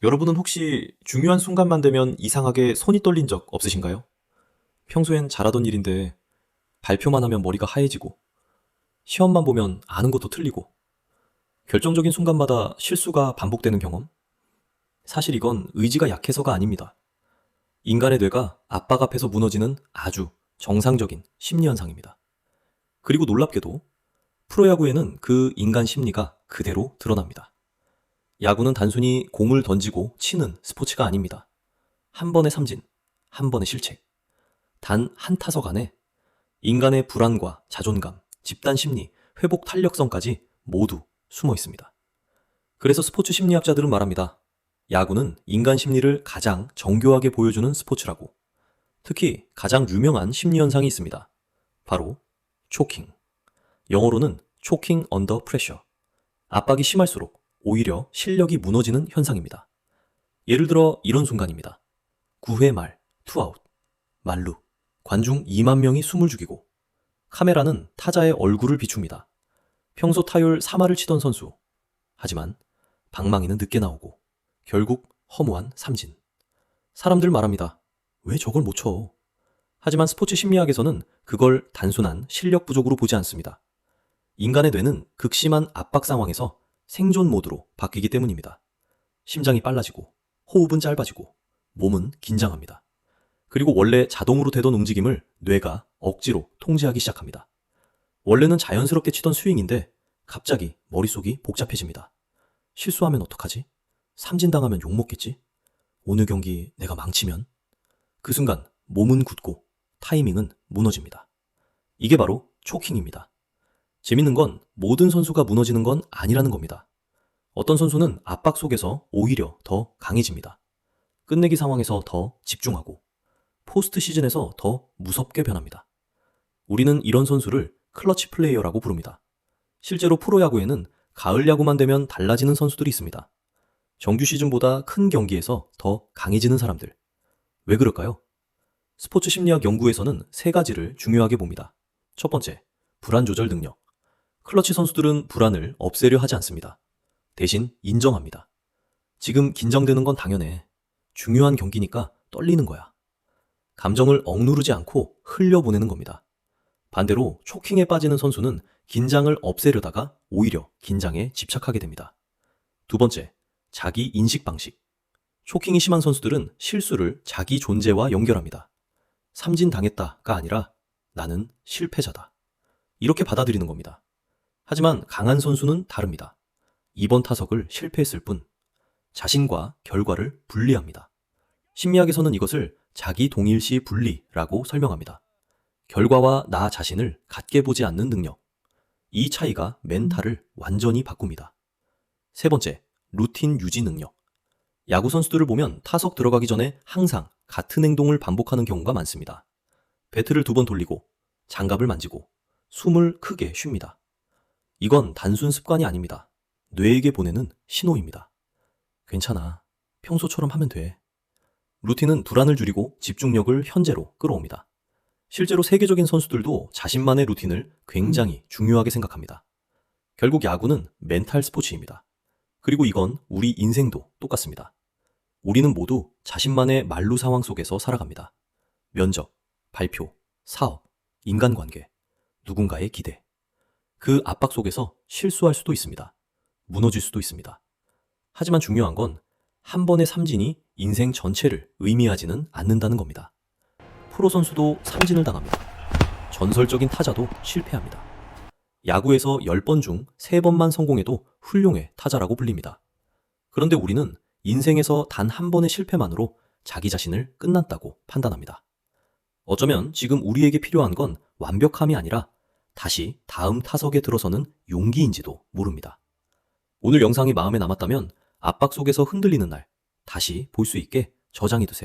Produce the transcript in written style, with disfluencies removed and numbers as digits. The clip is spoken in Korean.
여러분은 혹시 중요한 순간만 되면 이상하게 손이 떨린 적 없으신가요? 평소엔 잘하던 일인데 발표만 하면 머리가 하얘지고 시험만 보면 아는 것도 틀리고 결정적인 순간마다 실수가 반복되는 경험? 사실 이건 의지가 약해서가 아닙니다. 인간의 뇌가 압박 앞에서 무너지는 아주 정상적인 심리 현상입니다. 그리고 놀랍게도 프로야구에는 그 인간 심리가 그대로 드러납니다. 야구는 단순히 공을 던지고 치는 스포츠가 아닙니다. 한 번의 삼진, 한 번의 실책, 단 한 타석 안에 인간의 불안과 자존감, 집단 심리, 회복 탄력성까지 모두 숨어 있습니다. 그래서 스포츠 심리학자들은 말합니다. 야구는 인간 심리를 가장 정교하게 보여주는 스포츠라고. 특히 가장 유명한 심리 현상이 있습니다. 바로 초킹. 영어로는 초킹 언더 프레셔. 압박이 심할수록 오히려 실력이 무너지는 현상입니다. 예를 들어 이런 순간입니다. 9회 말, 투아웃, 만루, 관중 2만 명이 숨을 죽이고 카메라는 타자의 얼굴을 비춥니다. 평소 타율 3할을 치던 선수. 하지만 방망이는 늦게 나오고 결국 허무한 삼진. 사람들 말합니다. 왜 저걸 못 쳐? 하지만 스포츠 심리학에서는 그걸 단순한 실력 부족으로 보지 않습니다. 인간의 뇌는 극심한 압박 상황에서 생존 모드로 바뀌기 때문입니다. 심장이 빨라지고 호흡은 짧아지고 몸은 긴장합니다. 그리고 원래 자동으로 되던 움직임을 뇌가 억지로 통제하기 시작합니다. 원래는 자연스럽게 치던 스윙인데 갑자기 머릿속이 복잡해집니다. 실수하면 어떡하지? 삼진당하면 욕먹겠지? 오늘 경기 내가 망치면? 그 순간 몸은 굳고 타이밍은 무너집니다. 이게 바로 초킹입니다. 재밌는 건 모든 선수가 무너지는 건 아니라는 겁니다. 어떤 선수는 압박 속에서 오히려 더 강해집니다. 끝내기 상황에서 더 집중하고 포스트 시즌에서 더 무섭게 변합니다. 우리는 이런 선수를 클러치 플레이어라고 부릅니다. 실제로 프로야구에는 가을 야구만 되면 달라지는 선수들이 있습니다. 정규 시즌보다 큰 경기에서 더 강해지는 사람들. 왜 그럴까요? 스포츠 심리학 연구에서는 세 가지를 중요하게 봅니다. 첫 번째, 불안 조절 능력. 클러치 선수들은 불안을 없애려 하지 않습니다. 대신 인정합니다. 지금 긴장되는 건 당연해. 중요한 경기니까 떨리는 거야. 감정을 억누르지 않고 흘려보내는 겁니다. 반대로 초킹에 빠지는 선수는 긴장을 없애려다가 오히려 긴장에 집착하게 됩니다. 두 번째, 자기 인식 방식. 초킹이 심한 선수들은 실수를 자기 존재와 연결합니다. 삼진 당했다가 아니라 나는 실패자다. 이렇게 받아들이는 겁니다. 하지만 강한 선수는 다릅니다. 이번 타석을 실패했을 뿐 자신과 결과를 분리합니다. 심리학에서는 이것을 자기 동일시 분리라고 설명합니다. 결과와 나 자신을 같게 보지 않는 능력. 이 차이가 멘탈을 완전히 바꿉니다. 세 번째, 루틴 유지 능력. 야구 선수들을 보면 타석 들어가기 전에 항상 같은 행동을 반복하는 경우가 많습니다. 배트를 2번 돌리고 장갑을 만지고 숨을 크게 쉽니다. 이건 단순 습관이 아닙니다. 뇌에게 보내는 신호입니다. 괜찮아. 평소처럼 하면 돼. 루틴은 불안을 줄이고 집중력을 현재로 끌어옵니다. 실제로 세계적인 선수들도 자신만의 루틴을 굉장히 중요하게 생각합니다. 결국 야구는 멘탈 스포츠입니다. 그리고 이건 우리 인생도 똑같습니다. 우리는 모두 자신만의 만루 상황 속에서 살아갑니다. 면접, 발표, 사업, 인간관계, 누군가의 기대. 그 압박 속에서 실수할 수도 있습니다. 무너질 수도 있습니다. 하지만 중요한 건 한 번의 삼진이 인생 전체를 의미하지는 않는다는 겁니다. 프로 선수도 삼진을 당합니다. 전설적인 타자도 실패합니다. 야구에서 10번 중 3번만 성공해도 훌륭의 타자라고 불립니다. 그런데 우리는 인생에서 단 한 번의 실패만으로 자기 자신을 끝났다고 판단합니다. 어쩌면 지금 우리에게 필요한 건 완벽함이 아니라 다시 다음 타석에 들어서는 용기인지도 모릅니다. 오늘 영상이 마음에 남았다면 압박 속에서 흔들리는 날 다시 볼 수 있게 저장해 두세요.